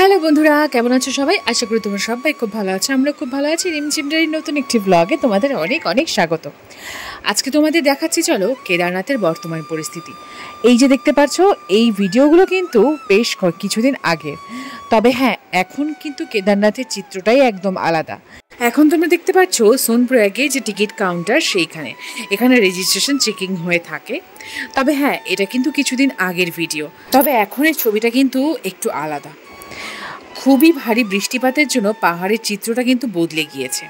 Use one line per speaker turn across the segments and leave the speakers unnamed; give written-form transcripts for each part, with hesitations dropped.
Hello বন্ধুরা, কেমন আছো সবাই? আশা করি তোমরা সবাই খুব ভালো আছো। আমরা খুব ভালো আছি। রিমঝিমডারির নতুন একটি ব্লগে তোমাদের অনেক অনেক স্বাগত। আজকে তোমাদের দেখাচ্ছি চলো কেদারনাথের বর্তমান পরিস্থিতি। এই যে দেখতে পাচ্ছ, এই ভিডিওগুলো কিন্তু বেশ কিছুদিন আগে। তবে হ্যাঁ, এখন কিন্তু কেদারনাথের চিত্রটাই একদম আলাদা। এখন তোমরা দেখতে পাচ্ছ সোনপ্রয়াগে যে টিকিট কাউন্টার, সেইখানে এখানে রেজিস্ট্রেশন চেকিং হয়ে থাকে। তবে হ্যাঁ, এটা কিন্তু কিছুদিন আগের ভিডিও। তবে এখনের ছবিটা কিন্তু একটু আলাদা। খুবই ভারী বৃষ্টিপাতের জন্য পাহাড়ের চিত্রটা কিন্তু বদলে গিয়েছে।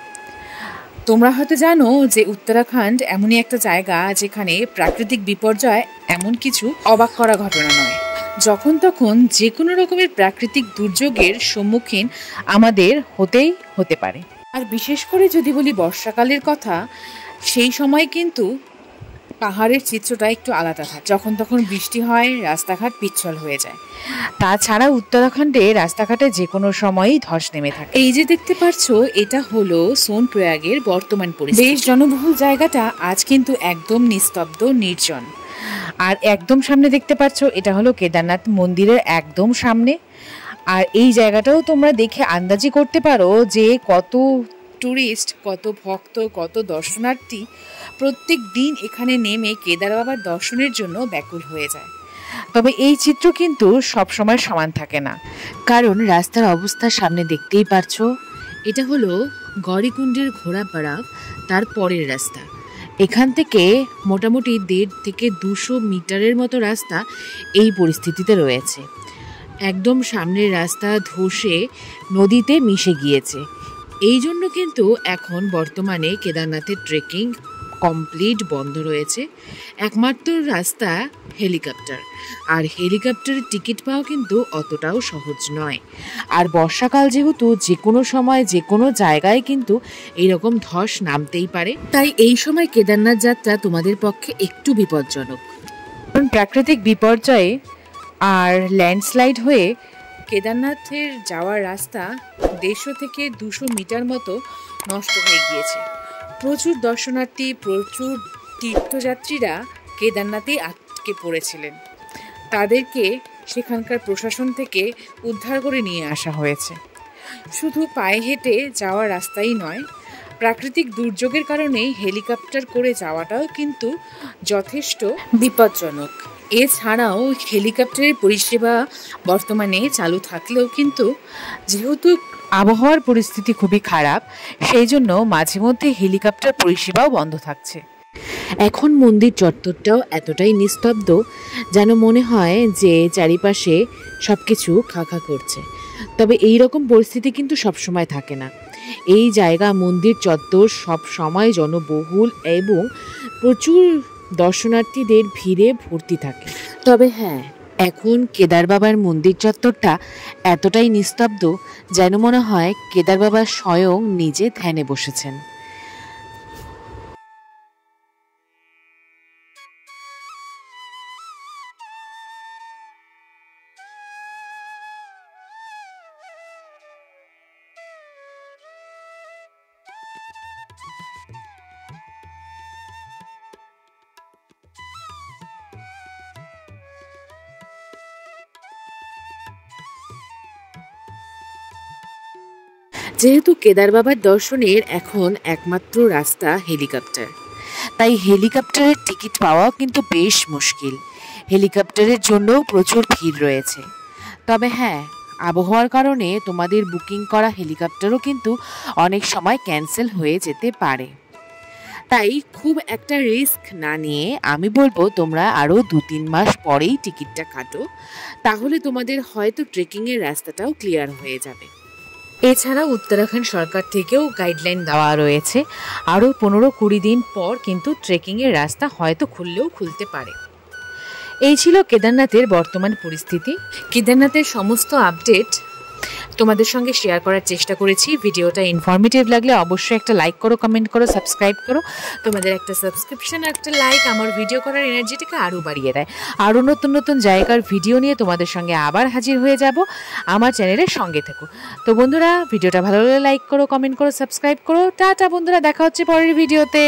তোমরা হয়তো জানো যে উত্তরাখণ্ড এমনই একটা জায়গা যেখানে প্রাকৃতিক বিপর্যয় এমন কিছু অবাক করা ঘটনা নয়। যখন তখন যে কোনো রকমের প্রাকৃতিক দুর্যোগের সম্মুখীন আমাদের হতে পারে। আর বিশেষ করে যদি বলি বর্ষাকালের কথা, সেই সময় কিন্তু পাহাড়ের চিত্রটা একটু আলাদা থাকে। যখন তখন বৃষ্টি হয়, রাস্তাঘাট পিচ্ছল হয়ে যায়। তাছাড়া উত্তরাখণ্ডে রাস্তাঘাটে যে কোনো সময়ই ধস নেমে থাকে। এই যে দেখতে পাচ্ছ, এটা হলো সোনপ্রয়াগের বর্তমান পরিস্থিতি। বেশ জনবহুল জায়গাটা আজ কিন্তু একদম নিস্তব্ধ, নির্জন। আর একদম সামনে দেখতে পাচ্ছ, এটা হলো কেদারনাথ মন্দিরের একদম সামনে। আর এই জায়গাটাও তোমরা দেখে আন্দাজি করতে পারো যে কত ট্যুরিস্ট, কত ভক্ত, কত দর্শনার্থী প্রত্যেক দিন এখানে নেমে কেদার বাবার দর্শনের জন্য ব্যাকুল হয়ে যায়। তবে এই চিত্র কিন্তু সবসময় সমান থাকে না, কারণ রাস্তার অবস্থা সামনে দেখতেই পারছো। এটা হলো গৌরীকুণ্ডের ঘোড়াপাড়া, তার পরের রাস্তা। এখান থেকে মোটামুটি 1.5 থেকে 200 মিটারের মতো রাস্তা এই পরিস্থিতিতে রয়েছে। একদম সামনের রাস্তা ধসে নদীতে মিশে গিয়েছে। এই জন্য কিন্তু এখন বর্তমানে কেদারনাথের ট্রেকিং কমপ্লিট বন্ধ রয়েছে। একমাত্র রাস্তা হেলিকপ্টার, আর হেলিকপ্টারের টিকিট পাওয়া কিন্তু অতটাও সহজ নয়। আর বর্ষাকাল যেহেতু যে কোনো সময় যে কোনো জায়গায় কিন্তু এইরকম ধস নামতেই পারে, তাই এই সময় কেদারনাথ যাত্রা তোমাদের পক্ষে একটু বিপজ্জনক। কারণ প্রাকৃতিক বিপর্যয়ে আর ল্যান্ডস্লাইড হয়ে কেদারনাথের যাওয়ার রাস্তা 150 থেকে 200 মিটার মতো নষ্ট হয়ে গিয়েছে। প্রচুর দর্শনার্থী, প্রচুর তীর্থযাত্রীরা কেদারনাথেই আটকে পড়েছিলেন। তাদেরকে সেখানকার প্রশাসন থেকে উদ্ধার করে নিয়ে আসা হয়েছে। শুধু পায়ে হেঁটে যাওয়ার রাস্তাই নয়, প্রাকৃতিক দুর্যোগের কারণে হেলিকপ্টার করে যাওয়াটাও কিন্তু যথেষ্ট বিপজ্জনক। এছাড়াও হেলিকপ্টারের পরিষেবা বর্তমানে চালু থাকলেও কিন্তু যেহেতু আবহাওয়ার পরিস্থিতি খুবই খারাপ, সেই জন্য মাঝে মধ্যে হেলিকপ্টার পরিষেবাও বন্ধ থাকছে। এখন মন্দির চত্বরটাও এতটাই নিস্তব্ধ যেন মনে হয় যে চারিপাশে সব কিছু খা করছে। তবে এই রকম পরিস্থিতি কিন্তু সবসময় থাকে না। এই জায়গা, মন্দির চত্বর সব সময় জনবহুল এবং প্রচুর দর্শনার্থীদের ভিড়ে ভর্তি থাকে। তবে হ্যাঁ, এখন কেদার বাবার মন্দির চত্বরটা এতটাই নিস্তব্ধ যেন মনে হয় কেদার বাবা স্বয়ং নিজে ধ্যানে বসেছেন। যেহেতু কেদার বাবার দর্শনের এখন একমাত্র রাস্তা হেলিকপ্টার, তাই হেলিকপ্টারের টিকিট পাওয়াও কিন্তু বেশ মুশকিল। হেলিকপ্টারের জন্যও প্রচুর ভিড় রয়েছে। তবে হ্যাঁ, আবহাওয়ার কারণে তোমাদের বুকিং করা হেলিকপ্টারও কিন্তু অনেক সময় ক্যান্সেল হয়ে যেতে পারে। তাই খুব একটা রিস্ক না নিয়ে আমি বলবো তোমরা আরও 2-3 মাস পরেই টিকিটটা কাটো, তাহলে তোমাদের হয়তো ট্রেকিংয়ের রাস্তাটাও ক্লিয়ার হয়ে যাবে। এছাড়া উত্তরাখণ্ড সরকার থেকেও গাইডলাইন দেওয়া রয়েছে, আরও 15-20 দিন পর কিন্তু ট্রেকিংয়ের রাস্তা হয়তো খুললেও খুলতে পারে। এই ছিল কেদারনাথের বর্তমান পরিস্থিতি। কেদারনাথের সমস্ত আপডেট তোমাদের সঙ্গে শেয়ার করার চেষ্টা করেছি। ভিডিওটা ইনফরমেটিভ লাগলে অবশ্যই একটা লাইক করো, কমেন্ট করো, সাবস্ক্রাইব করো। তোমাদের একটা সাবস্ক্রিপশন, একটা লাইক আমার ভিডিও করার এনার্জিটাকে আরও বাড়িয়ে দেয়। আরও নতুন নতুন জায়গার ভিডিও নিয়ে তোমাদের সঙ্গে আবার হাজির হয়ে যাব। আমার চ্যানেলের সঙ্গে থেকো। তো বন্ধুরা, ভিডিওটা ভালো লাগলে লাইক করো, কমেন্ট করো, সাবস্ক্রাইব করো। টাটা বন্ধুরা, দেখা হচ্ছে পরের ভিডিওতে।